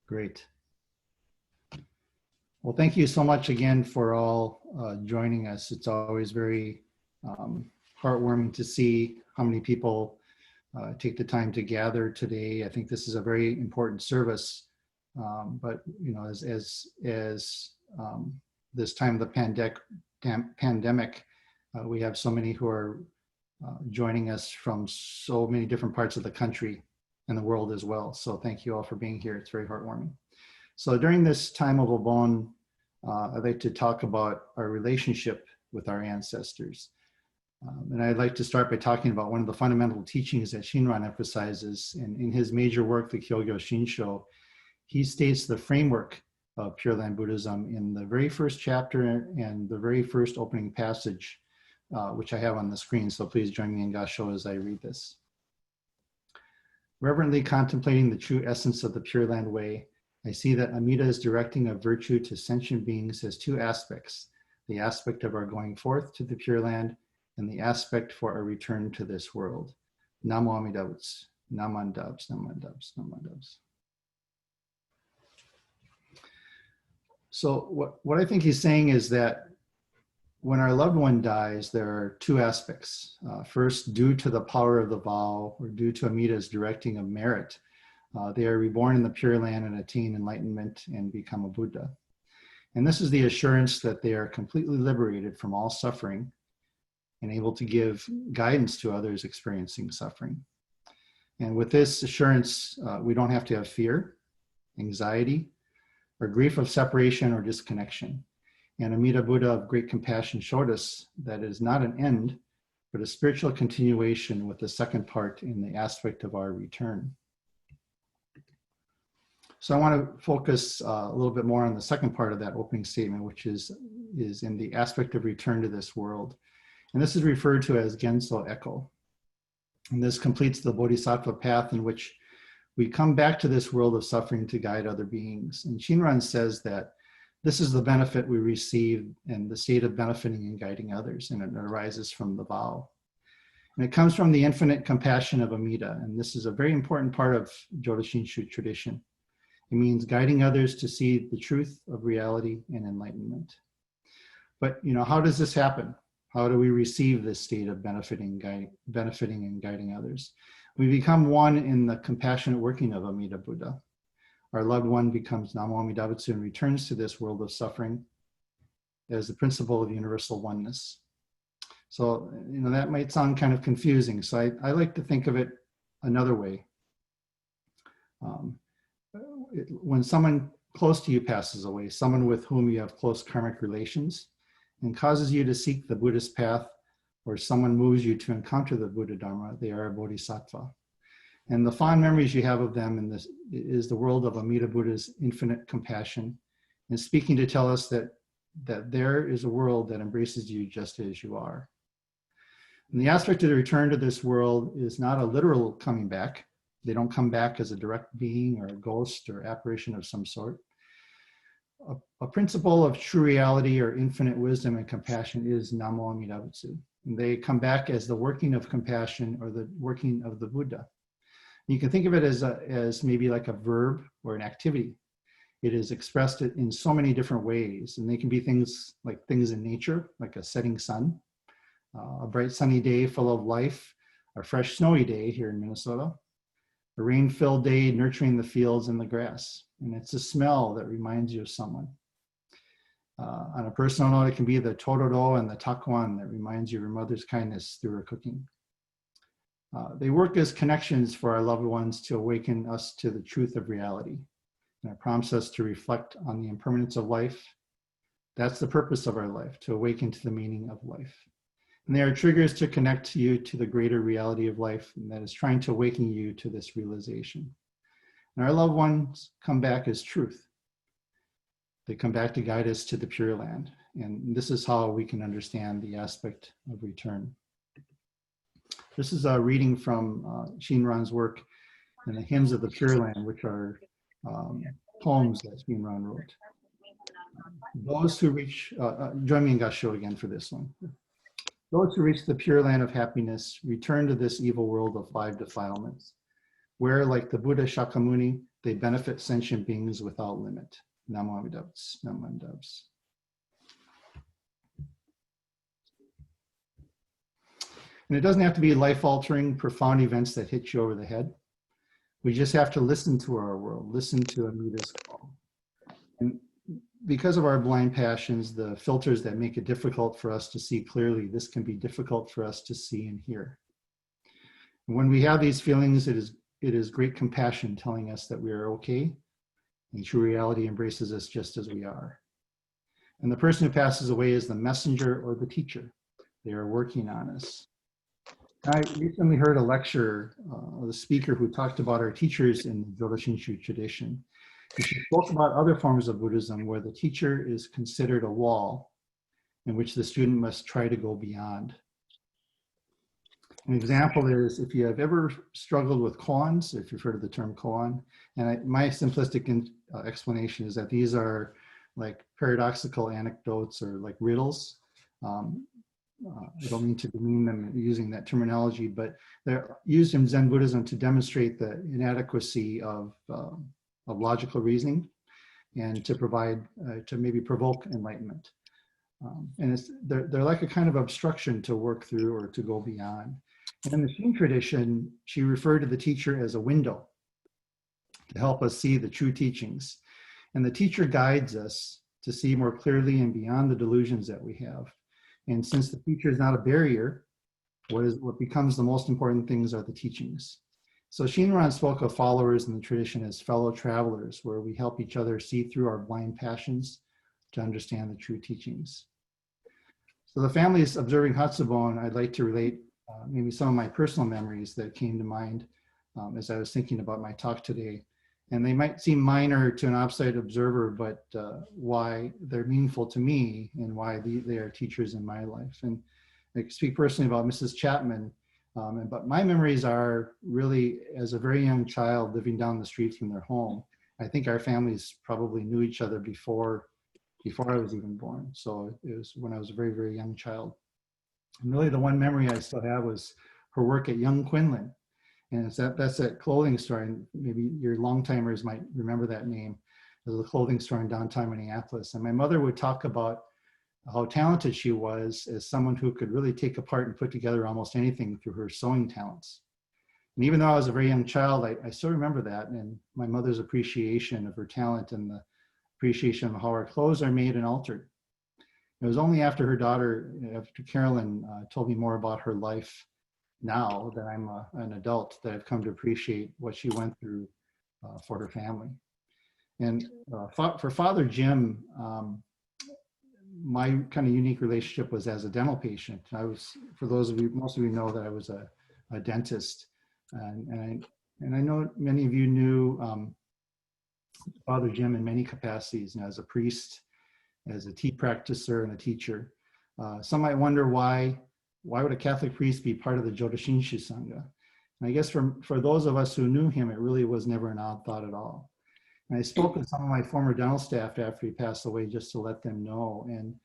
Great. Well, thank you so much again for all joining us. It's always very heartwarming to see how many people take the time to gather today. I think this is a very important service, but you know, as this time of the pandemic, we have so many who are joining us from so many different parts of the country and the world as well. So thank you all for being here. It's very heartwarming. So during this time of Obon, I'd like to talk about our relationship with our ancestors. And I'd like to start by talking about one of the fundamental teachings that Shinran emphasizes. In his major work, the Kyogyo Shinsho, he states the framework of Pure Land Buddhism in the very first chapter and the very first opening passage, which I have on the screen. So please join me in Gassho as I read this. Reverently contemplating the true essence of the Pure Land Way, I see that Amida's directing of virtue to sentient beings has two aspects: the aspect of our going forth to the Pure Land and the aspect for our return to this world. Namo Amida Butsu, Naman Dubs, Naman Dubs, Naman Dubs. So what I think he's saying is that when our loved one dies, there are two aspects. First, due to the power of the vow, or due to Amida's directing of merit, they are reborn in the Pure Land and attain enlightenment and become a Buddha. And this is the assurance that they are completely liberated from all suffering and able to give guidance to others experiencing suffering. And with this assurance, we don't have to have fear, anxiety, or grief of separation or disconnection. And Amida Buddha of great compassion showed us that it is not an end, but a spiritual continuation with the second part in the aspect of our return. So I want to focus a little bit more on the second part of that opening statement, which is in the aspect of return to this world. And this is referred to as Genso Echo. And this completes the Bodhisattva path in which we come back to this world of suffering to guide other beings. And Shinran says that this is the benefit we receive and the state of benefiting and guiding others, and it arises from the vow. And it comes from the infinite compassion of Amida, and this is a very important part of Jodo Shinshu tradition. It means guiding others to see the truth of reality and enlightenment. But you know, how does this happen? How do we receive this state of benefiting and guiding others? We become one in the compassionate working of Amida Buddha. Our loved one becomes Namo Amida Butsu and returns to this world of suffering as the principle of universal oneness. So, you know, that might sound kind of confusing. So I like to think of it another way. When someone close to you passes away, someone with whom you have close karmic relations, and causes you to seek the Buddhist path, or someone moves you to encounter the Buddha Dharma, they are a bodhisattva. And the fond memories you have of them in this is the world of Amida Buddha's infinite compassion, and speaking to tell us that there is a world that embraces you just as you are. And the aspect of the return to this world is not a literal coming back. They don't come back as a direct being or a ghost or apparition of some sort. A principle of true reality or infinite wisdom and compassion is Namo Amida Butsu. And they come back as the working of compassion or the working of the Buddha. You can think of it as maybe like a verb or an activity. It is expressed in so many different ways, and they can be things like things in nature, like a setting sun, a bright sunny day full of life, a fresh snowy day here in Minnesota, a rain-filled day nurturing the fields and the grass. And it's a smell that reminds you of someone. On a personal note, it can be the tororo and the takuan that reminds you of your mother's kindness through her cooking. They work as connections for our loved ones to awaken us to the truth of reality. And it prompts us to reflect on the impermanence of life. That's the purpose of our life, to awaken to the meaning of life. And they are triggers to connect you to the greater reality of life, and that is trying to awaken you to this realization. And our loved ones come back as truth. They come back to guide us to the Pure Land. And this is how we can understand the aspect of return. This is a reading from Shinran's work in the Hymns of the Pure Land, which are poems that Shinran wrote. Those who reach, join me in Gassho again for this one. Those who reach the Pure Land of happiness return to this evil world of five defilements. where, like the Buddha Shakyamuni, they benefit sentient beings without limit. Namo Amidavs, Namo Amidavs. And it doesn't have to be life-altering, profound events that hit you over the head. We just have to listen to our world, listen to Amita's call. And because of our blind passions, the filters that make it difficult for us to see clearly, this can be difficult for us to see and hear. And when we have these feelings, it is great compassion telling us that we are okay, and true reality embraces us just as we are. And the person who passes away is the messenger or the teacher. They are working on us. I recently heard a lecture of a speaker who talked about our teachers in the Jodo Shinshu tradition. And she spoke about other forms of Buddhism where the teacher is considered a wall in which the student must try to go beyond. An example is if you have ever struggled with koans, if you've heard of the term koan, and my simplistic explanation is that these are like paradoxical anecdotes or like riddles. I don't mean to demean them using that terminology, but they're used in Zen Buddhism to demonstrate the inadequacy of logical reasoning and to provide, to maybe provoke enlightenment. And they're like a kind of obstruction to work through or to go beyond. And in the Shin tradition, she referred to the teacher as a window to help us see the true teachings. And the teacher guides us to see more clearly and beyond the delusions that we have. And since the teacher is not a barrier, what becomes the most important things are the teachings. So Shinran spoke of followers in the tradition as fellow travelers, where we help each other see through our blind passions to understand the true teachings. So the family is observing Hatsubon. I'd like to relate maybe some of my personal memories that came to mind as I was thinking about my talk today. And they might seem minor to an outside observer, but why they're meaningful to me and why they are teachers in my life. And I speak personally about Mrs. Chapman, but my memories are really as a very young child living down the street from their home. I think our families probably knew each other before I was even born. So it was when I was a very, very young child. And really the one memory I still have was her work at Young Quinlan. And that's that clothing store, and maybe your long timers might remember that name. It was a clothing store in downtown Minneapolis. And my mother would talk about how talented she was as someone who could really take apart and put together almost anything through her sewing talents. And even though I was a very young child, I still remember that, and my mother's appreciation of her talent and the appreciation of how her clothes are made and altered. It was only after her daughter, after Carolyn, told me more about her life now that I'm an adult, that I've come to appreciate what she went through for her family. And for Father Jim, my kind of unique relationship was as a dental patient. I was, for those of you, most of you know that I was a dentist. And I know many of you knew Father Jim in many capacities, and as a priest, as a tea practicer, and a teacher. Some might wonder why would a Catholic priest be part of the Jodo Shinshu Sangha? And I guess for those of us who knew him, it really was never an odd thought at all. And I spoke with some of my former dental staff after he passed away just to let them know. And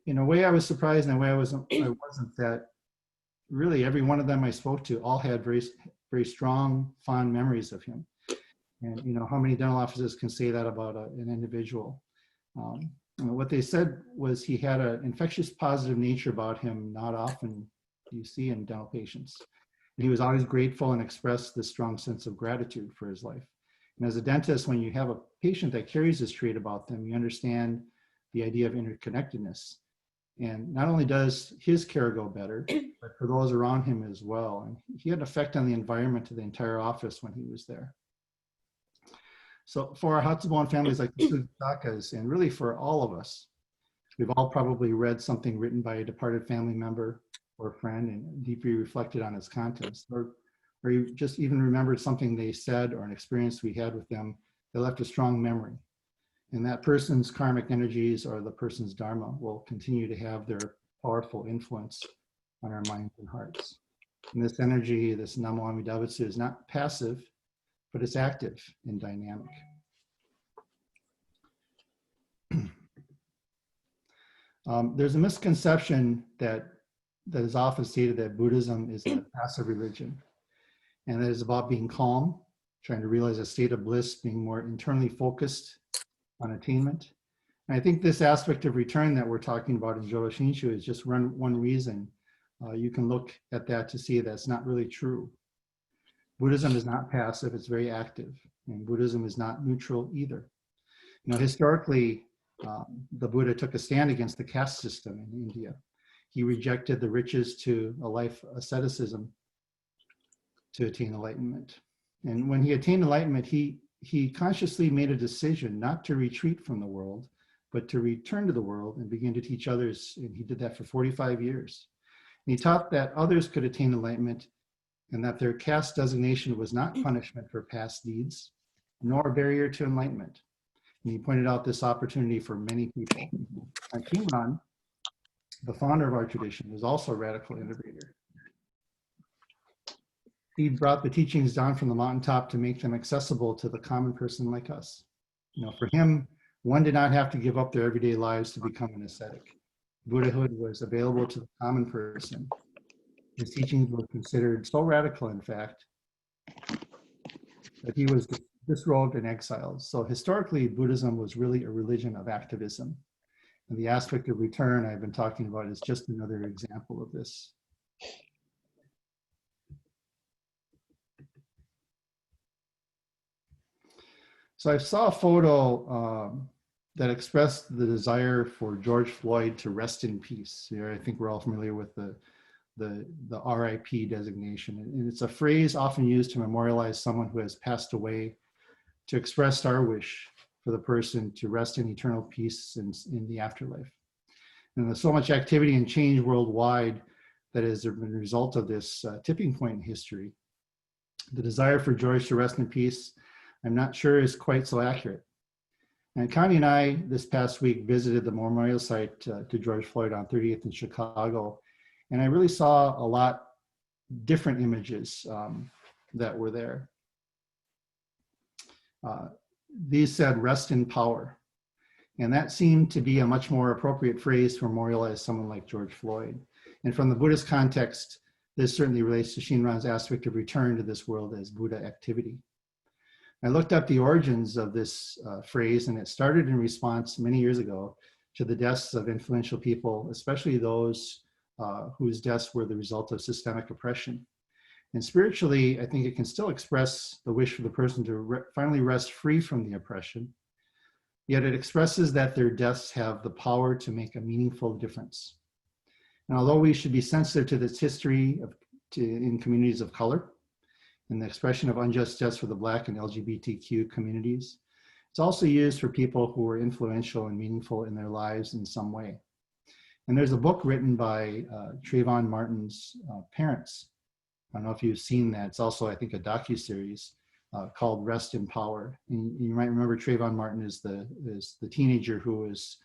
in a way I was surprised, in a way I wasn't, that really every one of them I spoke to all had very, very strong, fond memories of him. And you know, how many dental offices can say that about an individual? And what they said was he had an infectious positive nature about him not often you see in dental patients. And he was always grateful and expressed this strong sense of gratitude for his life. And as a dentist, when you have a patient that carries this trait about them, you understand the idea of interconnectedness. And not only does his care go better, but for those around him as well. And he had an effect on the environment of the entire office when he was there. So for our Hatsubon families like the Sugisakas, and really for all of us, we've all probably read something written by a departed family member or friend and deeply reflected on its contents, or you just even remembered something they said or an experience we had with them that left a strong memory. And that person's karmic energies or the person's Dharma will continue to have their powerful influence on our minds and hearts. And this energy, this Namo Amidavitsu, is not passive, but it's active and dynamic. There's a misconception that is often stated that Buddhism is a passive religion. and that is about being calm, trying to realize a state of bliss, being more internally focused on attainment. And I think this aspect of return that we're talking about in Jodo Shinshu is just one reason. You can look at that to see that's not really true. Buddhism is not passive, it's very active. And Buddhism is not neutral either. You know, historically, the Buddha took a stand against the caste system in India. He rejected the riches to a life asceticism to attain enlightenment. And when he attained enlightenment, he consciously made a decision not to retreat from the world, but to return to the world and begin to teach others. And he did that for 45 years. And he taught that others could attain enlightenment and that their caste designation was not punishment for past deeds, nor a barrier to enlightenment. And he pointed out this opportunity for many people. And Shinran, the founder of our tradition, was also a radical innovator. He brought the teachings down from the mountaintop to make them accessible to the common person like us. You know, for him, one did not have to give up their everyday lives to become an ascetic. Buddhahood was available to the common person. His teachings were considered so radical, in fact, that he was disrobed and exiled. So historically, Buddhism was really a religion of activism. And the aspect of return I've been talking about is just another example of this. So I saw a photo that expressed the desire for George Floyd to rest in peace. You know, I think we're all familiar with the RIP designation. And it's a phrase often used to memorialize someone who has passed away, to express our wish for the person to rest in eternal peace in the afterlife. And there's so much activity and change worldwide that has been a result of this tipping point in history. The desire for George to rest in peace, I'm not sure is quite so accurate. And Connie and I, this past week, visited the memorial site to George Floyd on 30th in Chicago. And I really saw a lot different images that were there. These said, rest in power. And that seemed to be a much more appropriate phrase to memorialize someone like George Floyd. And from the Buddhist context, this certainly relates to Shinran's aspect of return to this world as Buddha activity. I looked up the origins of this phrase, and it started in response many years ago to the deaths of influential people, especially those whose deaths were the result of systemic oppression. And spiritually, I think it can still express the wish for the person to finally rest free from the oppression, yet it expresses that their deaths have the power to make a meaningful difference. And although we should be sensitive to this history in communities of color, and the expression of unjust deaths for the Black and LGBTQ communities, it's also used for people who were influential and meaningful in their lives in some way. And there's a book written by Trayvon Martin's parents. I don't know if you've seen that. It's also, I think, a docuseries called Rest in Power. And you might remember Trayvon Martin is the teenager who was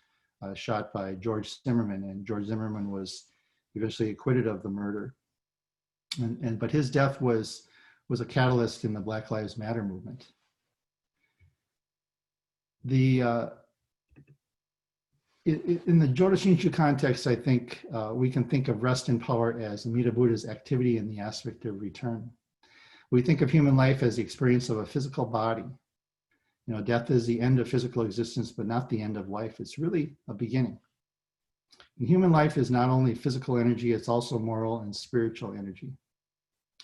shot by George Zimmerman, and George Zimmerman was eventually acquitted of the murder. But his death was a catalyst in the Black Lives Matter movement. In the Jodo Shinshu context, I think we can think of rest in power as Amida Buddha's activity in the aspect of return. We think of human life as the experience of a physical body. You know, death is the end of physical existence, but not the end of life. It's really a beginning. And human life is not only physical energy, it's also moral and spiritual energy.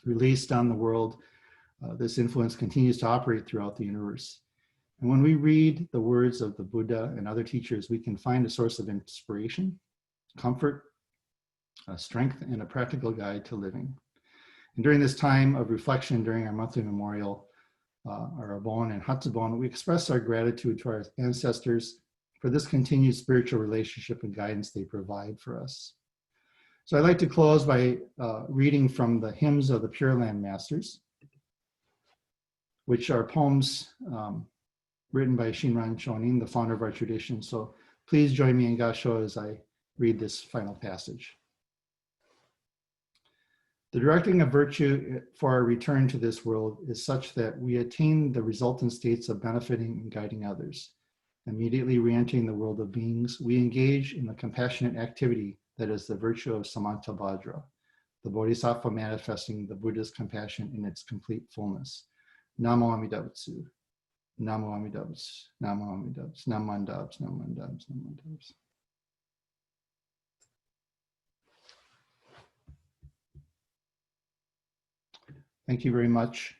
Released on the world, this influence continues to operate throughout the universe. And when we read the words of the Buddha and other teachers, we can find a source of inspiration, comfort, strength, and a practical guide to living. And during this time of reflection during our monthly memorial, our Obon and Hatsubon, we express our gratitude to our ancestors for this continued spiritual relationship and guidance they provide for us. So I'd like to close by reading from the Hymns of the Pure Land Masters, which are poems written by Shinran Shonin, the founder of our tradition. So please join me in Gasho as I read this final passage. The directing of virtue for our return to this world is such that we attain the resultant states of benefiting and guiding others. Immediately re-entering the world of beings, we engage in the compassionate activity that is the virtue of Samantabhadra, the Bodhisattva manifesting the Buddha's compassion in its complete fullness. Namo Amida Butsu. Namo Amida Butsu. Namo Amida Butsu. Naman Dubs. Naman Dubs. Naman Dubs. Thank you very much.